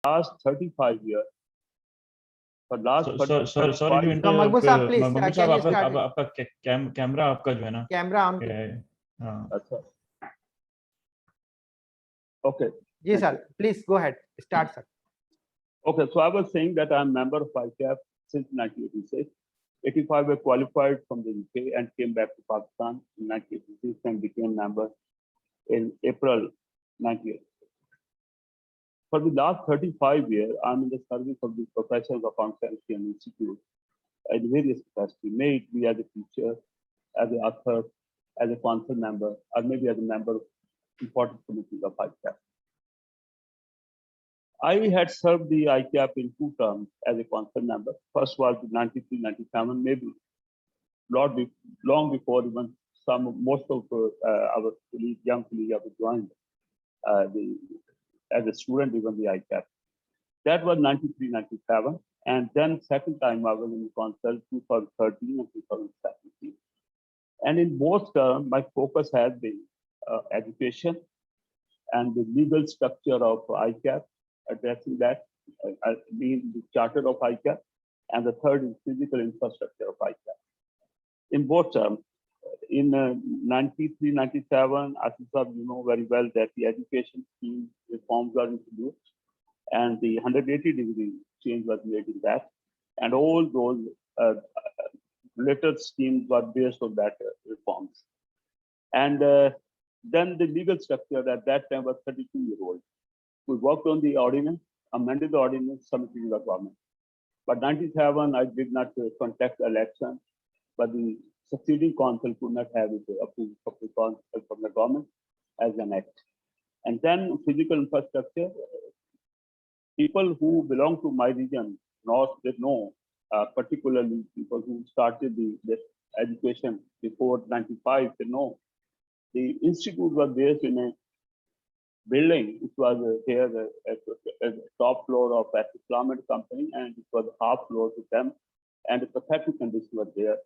last 35 years, for last sorry to Maqbool Saab, please, Maqbool can you साहब, start? आपका camera आपका जो है ना, कैमरा ऑन हाँ, okay. जी sir, please go ahead, start sir. Okay, so I was saying that I'm a member of ICAP since 1986. 85 were qualified from the UK and came back to Pakistan in 1986 and became member in April 1986. For the last 35 years, I'm in the service of the professional accountancy and institute in various capacities, may it be as a teacher, as an author, as a council member, or maybe as a member of important committees of ICAP. I had served the ICAP in 2 terms as a council member. First was in 93-97, maybe long before even most of our young colleagues have joined as a student even the ICAP. That was 93-97, and then second time I was in the council 2013 and 2017. And in both terms, my focus has been education and the legal structure of ICAP, addressing that, being the charter of ICAP, and the third is physical infrastructure of ICAP. In both terms, in 93-97, as you know very well that the education scheme reforms were introduced, and the 180-degree change was made in that, and all those later schemes were based on that reforms. And then the legal structure at that time was 32-year-old. We worked on the ordinance, amended the ordinance, submitted to the government. But 97, I did not contest the election, but the succeeding council could not have it approved from the government as an act. And then physical infrastructure, people who belong to my region, North, they know, particularly people who started the education before 95, they know. The institute was based in a building, which was here at the top floor of 𝒂𝒂𝒂𝒂𝒂𝒂𝒂 company, and it was half floor to them, and the pathetic condition was there.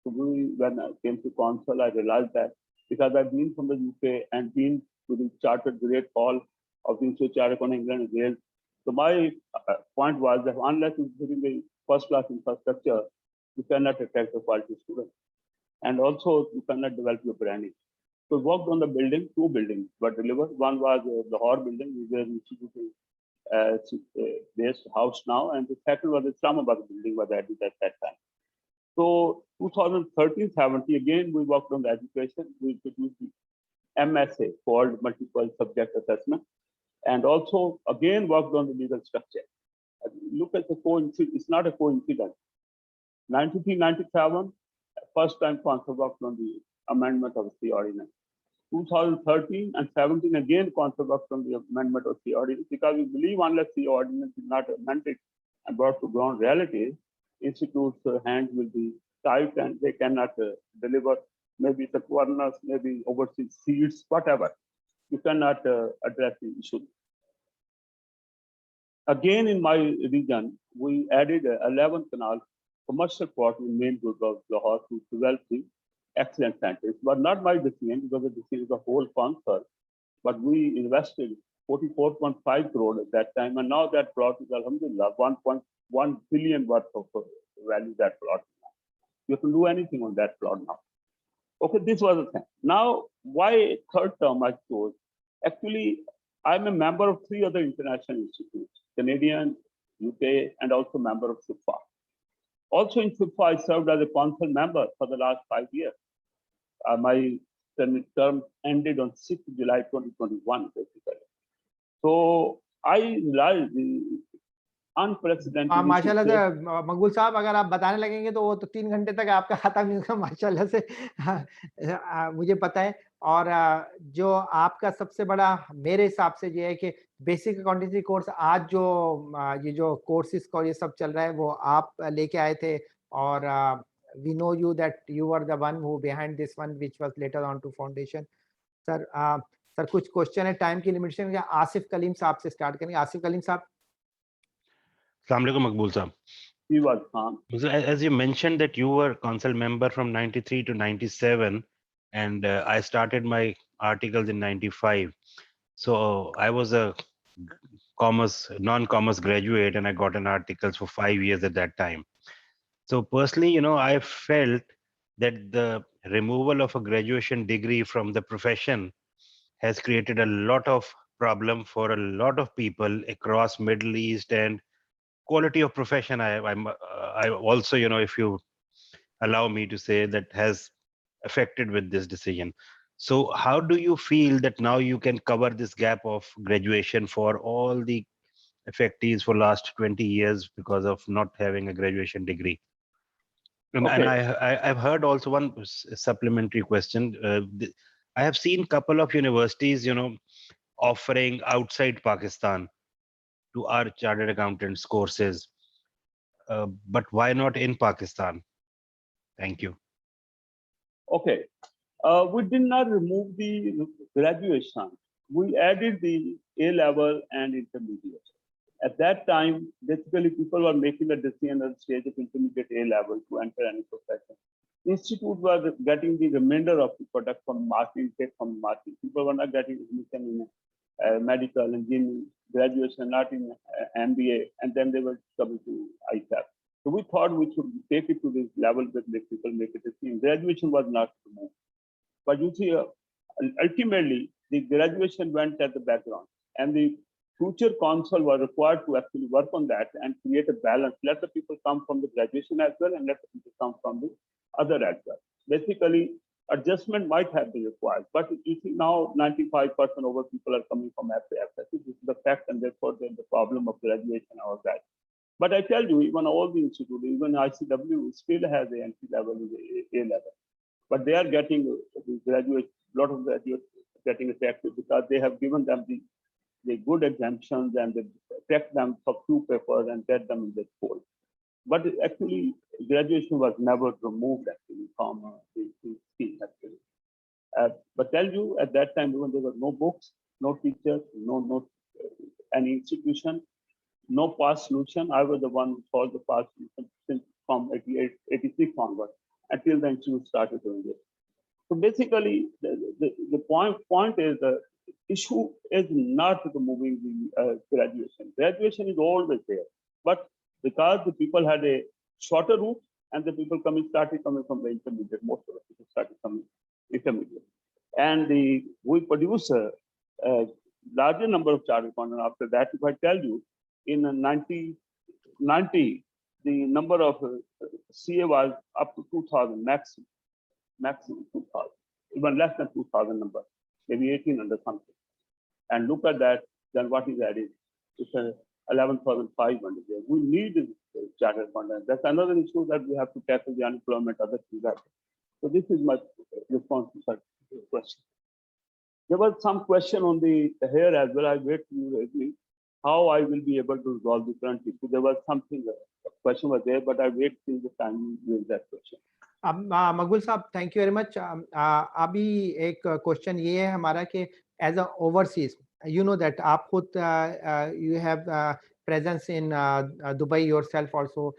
So when I came to council, I realized that because I've been from the UK and been to the Chartered Great Hall of the Institute of Chartered Accountants, England and Wales. So my point was that unless you're giving the first-class infrastructure, you cannot attract the quality students, and also you cannot develop your branding. So we worked on the building, 2 buildings were delivered. One was the Lahore building, which is based house now, and the second was the Islamabad building was added at that time. So 2013-17, again, we worked on the education. We introduced the MSA called Multiple Subject Assessment, and also again worked on the legal structure. Look at the coincidence, it's not a coincidence. 93-97, first time council worked on the amendment of the ordinance. 2013 and 17 again council worked on the amendment of the ordinance, because we believe unless the ordinance is not amended and brought to ground realities, institutes' hands will be tight and they cannot deliver. Maybe the governors, maybe overseas seats, whatever. You cannot address the issue. Again, in my region, we added 11 canal commercial port in main road of Lahore to develop the excellent centers. But not my decision, because the decision is the whole council. But we invested 44.5 crore at that time, and now that plot is alhamdulillah 1.1 billion worth of value that plot. You can do anything on that plot now. Okay, this was the thing. Now, why third term I chose? Actually, I'm a member of 3 other international institutes, Canadian, UK, and also member of SIFA. Also in SIFA, I served as a council member for the last 5 years. My term ended on 6th July 2021, basically. So I realized the unprecedented. माशाल्लाह से मकबूल साहब, अगर आप बताने लगेंगे तो वो तो 3 घंटे तक आपका खत्म नहीं होगा, माशाल्लाह से मुझे पता है। और जो आपका सबसे बड़ा मेरे हिसाब से ये है कि बेसिक अकाउंटेंसी कोर्स आज जो ये जो कोर्सेज का ये सब चल रहा है वो आप लेके आए थे, और we know you that you were the one who behind this one which was later on to foundation. Sir sir कुछ क्वेश्चन है, टाइम की लिमिटेशन है। आसिफ कलीम साहब से स्टार्ट करेंगे। आसिफ कलीम साहब। Assalamu alaikum, Maqbool Saab. As you mentioned that you were council member from 93 to 97, and I started my articles in 95. So I was a commerce, non-commerce graduate, and I got an articles for 5 years at that time. So personally, I felt that the removal of a graduation degree from the profession has created a lot of problem for a lot of people across Middle East, and quality of profession. I also, if you allow me to say, that has affected with this decision. So how do you feel that now you can cover this gap of graduation for all the affectees for last 20 years because of not having a graduation degree? And Okay. I've heard also one supplementary question. I have seen couple of universities, offering outside Pakistan to our chartered accountants courses. But why not in Pakistan? Thank you. Okay. We did not remove the graduation. We added the A level and intermediate. At that time, basically people were making a decision at the stage of intermediate A level to enter any profession. Institute was getting the remainder of the product from marketing, take from marketing. People were not getting admission in medical, engineering, graduation, not in MBA, and then they were coming to ICAP. So we thought we should take it to this level that make people make a decision. Graduation was not removed. But you see, ultimately, the graduation went at the background, and the future council was required to actually work on that and create a balance. Let the people come from the graduation as well, and let the people come from the other as well. Basically, adjustment might have been required, but you see now 95% over people are coming from FAFS. This is the fact, and therefore there's the problem of graduation and all that. But I tell you, even all the institutes, even ICW still has the entry level in the A level. But they are getting the graduates, a lot of graduates getting affected because they have given them the good exemptions and they check them for few papers and get them in the school. But actually, graduation was never removed actually from the scheme actually. But tell you, at that time, even there were no books, no teachers, no any institution, no pass solution. I was the one who solved the pass solution since from 86 onward until the institute started doing it. So basically, the point is the issue is not removing the graduation. Graduation is always there, but because the people had a shorter route and the people started coming from the intermediate, most of the people started coming intermediate. And we produce a larger number of chartered accountants after that. If I tell you, in 1990, the number of CA was up to 2,000 maximum 2,000, even less than 2,000 number, maybe 1,800 something. And look at that, then what is added? It's 11,500 there. We need chartered accountants. That's another issue that we have to tackle, the unemployment, other things. So this is my response to such question. There was some question on the here as well. I wait to you agree how I will be able to resolve the current issue. There was something, a question was there, but I wait till the time you raise that question. मकबूल साहब, thank you very much. अभी एक question ये है हमारा कि as a overseas, you know that आप खुद you have presence in Dubai yourself also.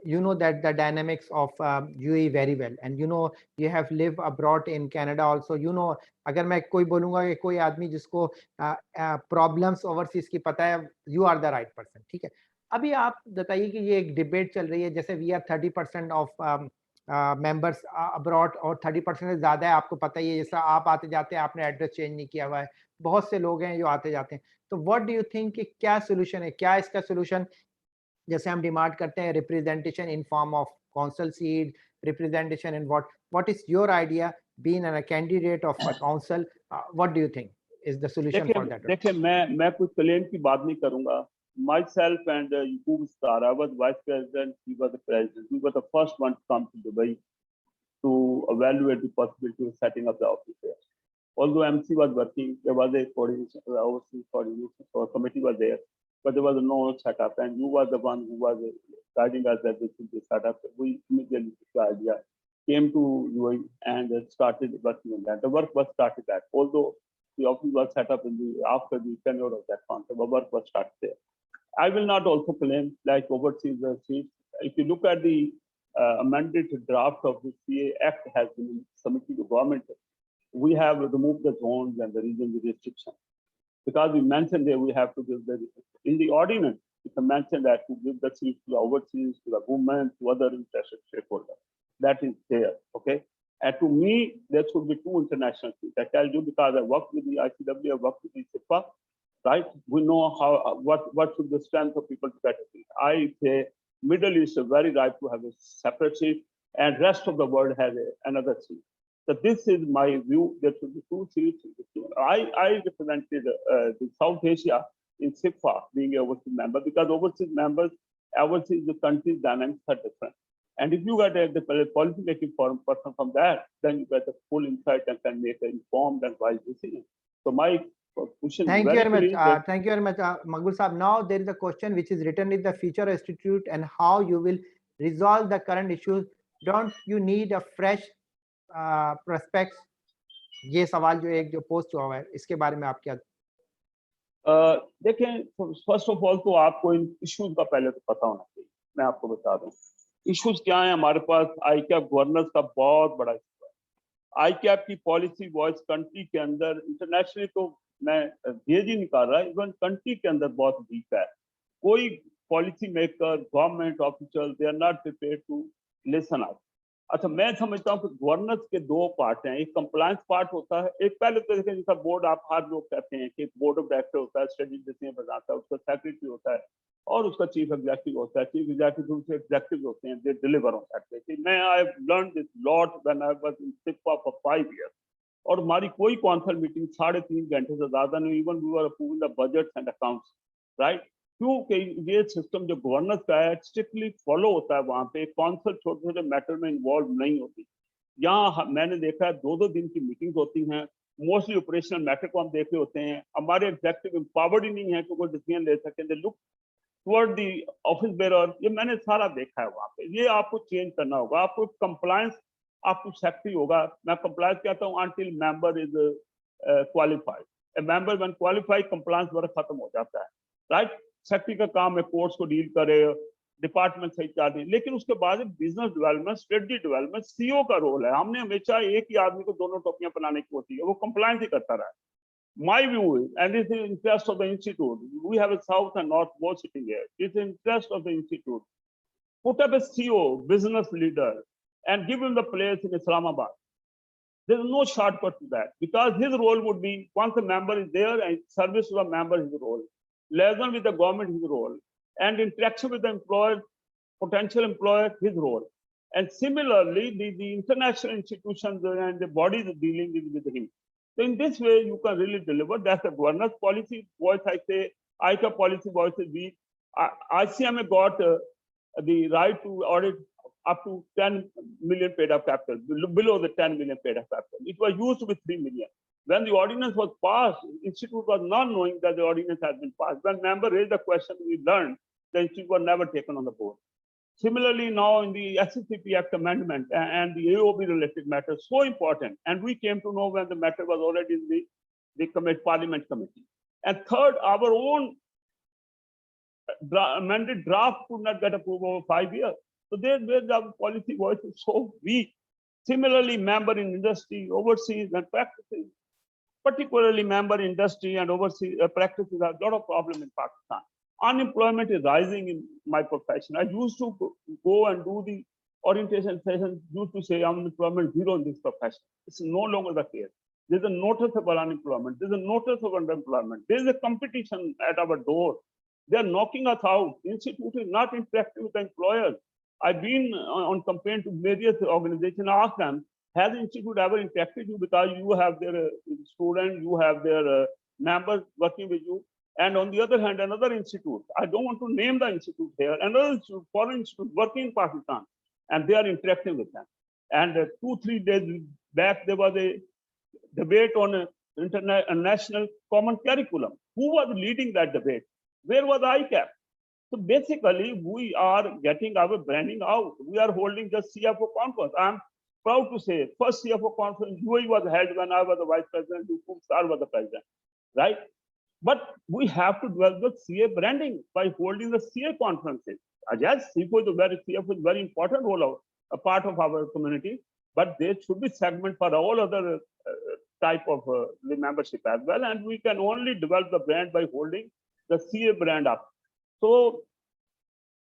You know that the dynamics of UAE very well, and you know you have lived abroad in Canada also. You know, अगर मैं कोई बोलूँगा कि कोई आदमी जिसको प्रॉब्लम्स ओवरसीज की पता है, you are the right person. ठीक है. अभी आप बताइए कि ये एक डिबेट चल रही है, जैसे we are 30% of members abroad और 30% से ज़्यादा है. आपको पता ही है, जैसा आप आते जाते हैं, आपने एड्रेस चेंज नहीं किया हुआ है, बहुत से लोग हैं जो आते जाते हैं. तो व्हाट डू यू थिंक कि क्या सोल्यूशन है, क्या इसका सोल्यूशन? जैसे हम डिमांड करते हैं representation in form of council seat, representation in what is your idea being a candidate of a council? What do you think is the solution for that? देखिए, मैं कुछ क्लेम की बात नहीं करूंगा. Myself and 𝑴𝒂𝒒𝒂𝒎𝒂𝒅, I was vice president, he was the president. We were the first one to come to Dubai to evaluate the possibility of setting up the office there. Although MC was working, there was a coordination, overseas coordination, so a committee was there, but there was no setup. And you were the one who was guiding us that this should be set up. We immediately took the idea, came to UAE and started working on that. The work was started that, although the office was set up after the tenure of that concept, the work was started there. I will not also claim like overseas seats. If you look at the amended draft of the CA Act has been submitted to government, we have removed the zones and the regional restriction. because we mentioned that we have to give in the ordinance, it's mentioned that to give the seats to the overseas, to the women, to other interested stakeholders. That is there, okay? And to me, there should be 2 international seats. I tell you because I worked with the ICW, I worked with the SIPA, right? We know how what should the strength of people to get a seat. I say Middle East is very right to have a separate seat, and rest of the world has another seat. So this is my view. There should be 2 seats. I represented the South Asia in SIPA being an overseas member, because overseas members, overseas the country's dynamics are different. And if you get the policy making person from that, then you get the full insight and can make an informed and wise decision. So my question. Thank you very much. Thank you very much, Maqbool Saab. Now there is a question which is written in the Future Institute and how you will resolve the current issues. Don't you need a fresh prospects? ये सवाल जो एक जो post हुआ है इसके बारे में आप क्या? देखें, फर्स्ट ऑफ ऑल तो आपको इन इश्यूज का पहले तो पता होना चाहिए. मैं आपको बता दूं इश्यूज क्या है. हमारे पास ICAP गवर्नेंस का बहुत बड़ा इशू है. ICAP की पॉलिसी वॉइस कंट्री के अंदर, इंटरनेशनली तो मैं भेज ही नहीं कर रहा, इवन कंट्री के अंदर बहुत वीक है. कोई policy maker, government official, they are not prepared to listen us. अच्छा, मैं समझता हूँ कि गवर्नेंस के 2 पार्ट हैं. एक कंप्लायंस पार्ट होता है. एक पहले तो देखें जैसा बोर्ड, आप हर लोग कहते हैं कि बोर्ड ऑफ डायरेक्टर होता है, स्ट्रेटेजी डिसीजन बनाता है, उसका सेक्रेटरी होता है और उसका चीफ एग्जीक्यूटिव होता है. चीफ एग्जीक्यूटिव से एग्जीक्यूटिव होते हैं, दे डिलीवर ऑन दैट. मैं I have learned this lot when I was in SIPA for 5 years. और हमारी कोई कौंसल मीटिंग 3.5 घंटे से ज्यादा नहीं. Even we were approving the budgets and accounts, right? क्योंकि ये सिस्टम जो गवर्नेंस का है स्ट्रिक्टली फॉलो होता है. वहाँ पे कौंसल छोटे छोटे मैटर में इन्वॉल्व नहीं होती. यहाँ मैंने देखा है 2-2 दिन की मीटिंग्स होती हैं. मोस्टली ऑपरेशनल मैटर को हम देख रहे होते हैं. हमारे एग्जीक्यूटिव एम्पावर्ड ही नहीं है कि कोई डिसीजन ले सकें. They look toward the office bearer. ये मैंने सारा देखा है वहाँ पे. ये आपको चेंज करना होगा. आपको कंप्लायंस, आपको सेक्रेटरी होगा. मैं कंप्लायंस कहता हूँ until member is qualified. A member when qualified, compliance work खत्म हो जाता है, राइट? सेक्रेटरी का काम है कोर्ट्स को डील करे, डिपार्टमेंट सही चल रही. लेकिन उसके बाद business development, strategy development CEO का रोल है. हमने हमेशा एक ही आदमी को दोनों टोपियां बनाने की होती है, वो कंप्लायंस ही करता रहा है. My view is, and it's in interest of the institute, we have a south and north both sitting here. It's in interest of the institute. Put up a CEO, business leader, and give him the place in Islamabad. There's no shortcut to that, because his role would be, once a member is there and service to the member, his role. Liaison with the government, his role. And interaction with the employer, potential employer, his role. And similarly, the international institutions and the bodies are dealing with him. So in this way, you can really deliver. That's the governance policy voice. I say, ICAP policy voice is weak. ICMA got the right to audit up to 10 million paid up capital, below the 10 million paid up capital. It was used with 3 million. When the ordinance was passed, the institute was not knowing that the ordinance has been passed. When member raised the question, we learned the institute was never taken on the board. Similarly, now in the SCCP Act amendment and the AOB related matters, so important. And we came to know when the matter was already in the Parliament committee. And third, our own amended draft could not get approved over 5 years. So there the policy voice is so weak. Similarly, member in industry, overseas and practices, particularly member industry and overseas practices have a lot of problem in Pakistan. Unemployment is rising in my profession. I used to go and do the orientation sessions, used to say unemployment zero in this profession. It's no longer the case. There's a noticeable unemployment. There's a noticeable underemployment. There's a competition at our door. They're knocking us out. Institute is not interacting with the employers. I've been on campaign to various organizations, ask them, has the institute ever interacted with you, because you have their students, you have their members working with you. And on the other hand, another institute, I don't want to name the institute here, another institute, foreign institute working in Pakistan, and they are interacting with them. And 2-3 days back, there was a debate on a national common curriculum. Who was leading that debate? Where was ICAP? So basically, we are getting our branding out. We are holding the CFO conference. I'm proud to say, first CFO conference UAE was held when I was the vice president, Sar was the president, right? But we have to develop the CA branding by holding the CA conferences. Yes, CFO is a very important role, a part of our community, but there should be segment for all other type of the membership as well, and we can only develop the brand by holding the CA brand up. So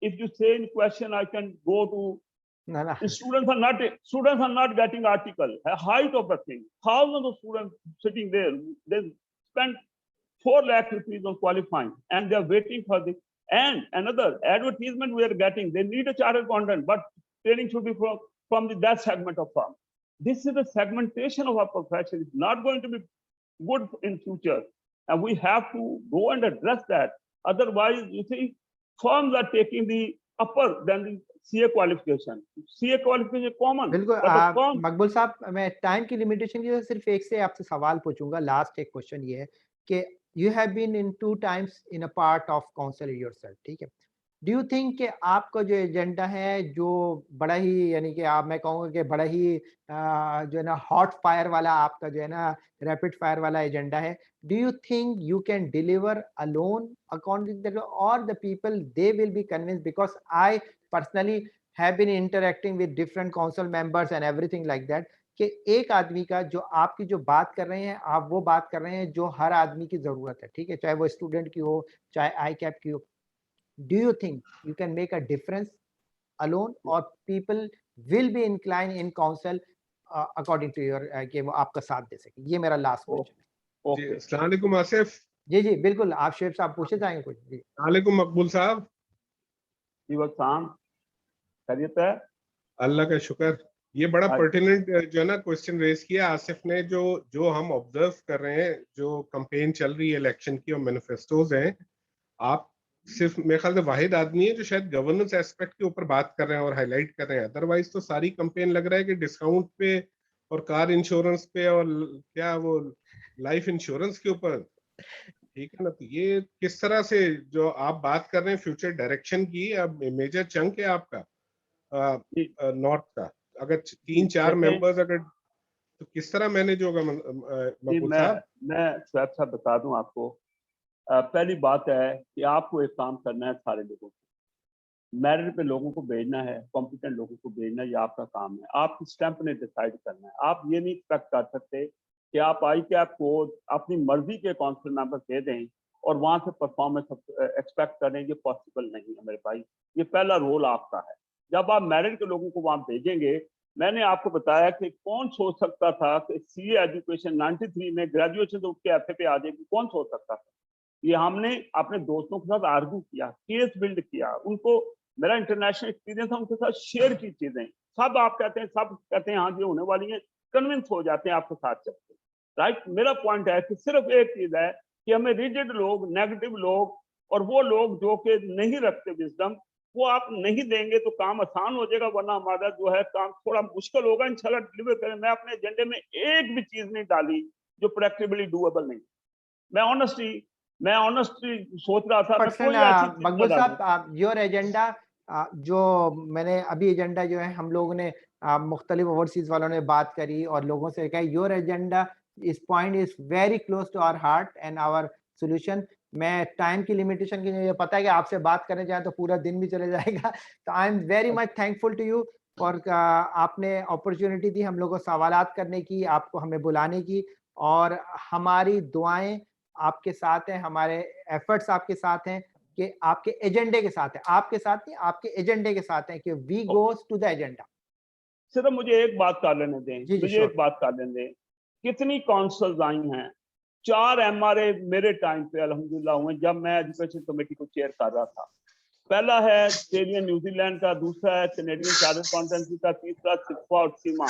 if you say in question, I can go to No. students are not getting article. A height of the thing. Thousands of students sitting there. They spend 4 lakh rupees on qualifying, and they are waiting for the. And another advertisement we are getting. They need a chartered accountant, but training should be from that segment of firm. This is the segmentation of our profession. It's not going to be good in future, and we have to go and address that. Otherwise, you see, firms are taking the upper than the CA qualification. CA qualification common. बिल्कुल मकबूल साहब, मैं time की limitation की वजह से सिर्फ एक से आपसे सवाल पूछूंगा. लास्ट एक क्वेश्चन ये है कि you have been in 2 times in a part of council yourself, ठीक है. डू यू थिंक कि आपका जो एजेंडा है जो बड़ा ही, यानी कि आप, मैं कहूँगा कि बड़ा ही जो है ना हॉट फायर वाला आपका जो है ना रैपिड फायर वाला एजेंडा है, do you think you can deliver alone according to और the people they will be convinced? Because I personally have been interacting with different council members and everything like that, कि एक आदमी का जो आपकी जो बात कर रहे हैं, आप वो बात कर रहे हैं जो हर आदमी की जरूरत है, ठीक है, चाहे वो स्टूडेंट की हो, चाहे आई कैप की हो. Do you think you can make a difference alone, or people will be inclined in council according to your कि वो आपका साथ दे सके? ये मेरा लास्ट क्वेश्चन है. जी, अस्सलाम वालेकुम आसिफ. जी बिल्कुल, आप शेख साहब पूछे जाएंगे कुछ? जी वालेकुम मकबूल साहब. जी वसाम, खैरियत है? अल्लाह का शुक्र. ये बड़ा पर्टिनेंट जो है ना क्वेश्चन रेज किया आसिफ ने, जो हम ऑब्जर्व कर रहे हैं, जो कैंपेन चल रही है इलेक्शन की और मैनिफेस्टोज हैं, आप सिर्फ मेरे ख्याल से वाहिद आदमी है जो शायद गवर्नेंस एस्पेक्ट के ऊपर बात कर रहे हैं और हाईलाइट कर रहे हैं. अदरवाइज तो सारी कैंपेन लग रहा है कि डिस्काउंट पे और कार इंश्योरेंस पे और क्या वो लाइफ इंश्योरेंस के ऊपर, ठीक है ना. तो ये किस तरह से जो आप बात कर रहे हैं फ्यूचर डायरेक्शन की, अब मेजर चंक है आपका नॉर्थ का, अगर 3-4 मेंबर्स अगर, तो किस तरह मैनेज होगा मकबूल साहब? मैं साहब बता दूं आपको. पहली बात है कि आपको एक काम करना है, सारे लोगों को मेरिट पे लोगों को भेजना है, कॉम्पिटेंट लोगों को भेजना, ये आपका काम है. आपकी स्टैंप ने डिसाइड करना है. आप ये नहीं एक्सपेक्ट कर सकते कि आप आई कैप को अपनी मर्जी के काउंसिल मेंबर दे दें और वहां से परफॉर्मेंस एक्सपेक्ट करें. ये पॉसिबल नहीं है मेरे भाई. ये पहला रोल आपका है. जब आप मेरिट के लोगों को वहां भेजेंगे, मैंने आपको बताया कि कौन सोच सकता था कि सीए एजुकेशन 93 में ग्रेजुएशन तो उसके एफए पे आ जाएगी, कौन सोच सकता था? ये हमने अपने दोस्तों के साथ आर्गू किया, केस बिल्ड किया, उनको मेरा इंटरनेशनल एक्सपीरियंस है, उनके साथ शेयर की चीजें. सब आप कहते हैं, सब कहते हैं हाँ जी होने वाली है, कन्विंस हो जाते हैं आपके साथ चलते. राइट. मेरा पॉइंट है कि सिर्फ एक चीज है कि हमें रिजिड लोग, नेगेटिव लोग और वो लोग जो कि नहीं रखते विजडम, वो आप नहीं देंगे तो काम आसान हो जाएगा, वरना हमारा जो है काम थोड़ा मुश्किल होगा. इंशाल्लाह डिलीवर करें. मैं अपने एजेंडे में एक भी चीज नहीं डाली जो प्रैक्टिकली डूएबल नहीं. मैं ऑनेस्टली सोच रहा था. मकबूल साहब, योर एजेंडा, जो मैंने अभी एजेंडा जो है हम लोगों ने मुख्तलिफ ओवरसीज वालों ने बात करी और लोगों से कहा, योर एजेंडा इस point is very close to our heart and our solution. मैं टाइम की लिमिटेशन की, मुझे पता है कि आपसे बात करने जाए तो पूरा दिन भी चले जाएगा. तो I am very much thankful to you और आपने अपॉर्चुनिटी दी हम लोगों को सवालात करने की, आपको हमें बुलाने की, और हमारी दुआएं आपके साथ हैं, हमारे एफर्ट्स आपके साथ हैं, कि आपके एजेंडे के साथ है, आपके साथ नहीं, आपके एजेंडे के साथ है कि we goes to the agenda. सिर्फ मुझे एक बात कर लेने दें, एक बात कर लेने दें. कितनी काउंसिल्स आई हैं? 4 एमआरए मेरे टाइम पे अल्हम्दुलिल्लाह हुए जब मैं एजुकेशन कमेटी को चेयर कर रहा था. पहला है ऑस्ट्रेलिया न्यूजीलैंड का, दूसरा है कैनेडियन चार्टर्ड अकाउंटेंसी का, तीसरा सिक्फा और सीमा,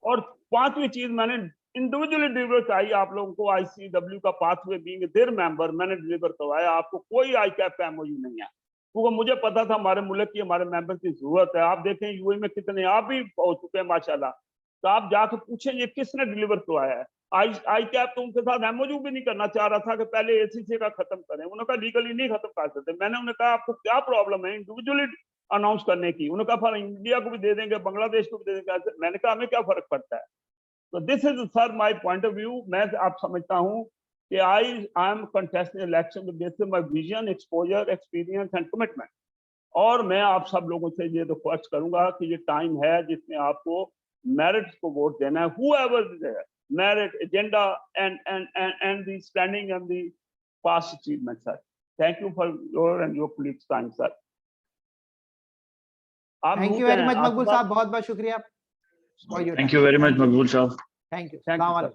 और 5वीं चीज मैंने इंडिविजुअली डिलीवर कराई आप लोगों को. ICW का पाथवे बीइंग देयर मेंबर मैंने डिलीवर करवाया. आपको कोई आई कैप एमओयू नहीं है, क्योंकि मुझे पता था हमारे मुल्क की, हमारे मेंबर की जरूरत है. आप देखें यूएई में कितने आप भी पहुंच चुके हैं माशाल्लाह. तो आप जाकर पूछें ये किसने डिलीवर करवाया है. आई कैप तो उनके साथ एमओयू भी नहीं करना चाह रहा था कि पहले ACC का खत्म करें. उन्होंने कहा लीगली नहीं खत्म कर सकते. मैंने उन्हें कहा आपको क्या प्रॉब्लम है इंडिविजुअली अनाउंस करने की? उन्होंने कहा फिर इंडिया को भी दे देंगे, बांग्लादेश को भी दे देंगे. मैंने कहा हमें क्या फर्क पड़ता है? तो this is sir my point of view. मैं आप समझता हूं कि I am contesting election basis my vision, exposure, experience and commitment. और मैं आप सब लोगों से ये रिक्वेस्ट करूंगा कि ये टाइम है जिसमें आपको मेरिट्स को वोट देना है. Whoever merit, agenda, and the standing and the past achievements, sir. Thank you for your and your colleagues' time, sir. Thank you very much मकबूल साहब, बहुत बहुत शुक्रिया। Thank you very much, Maqbool Saab. Thank you. Thank you, sir.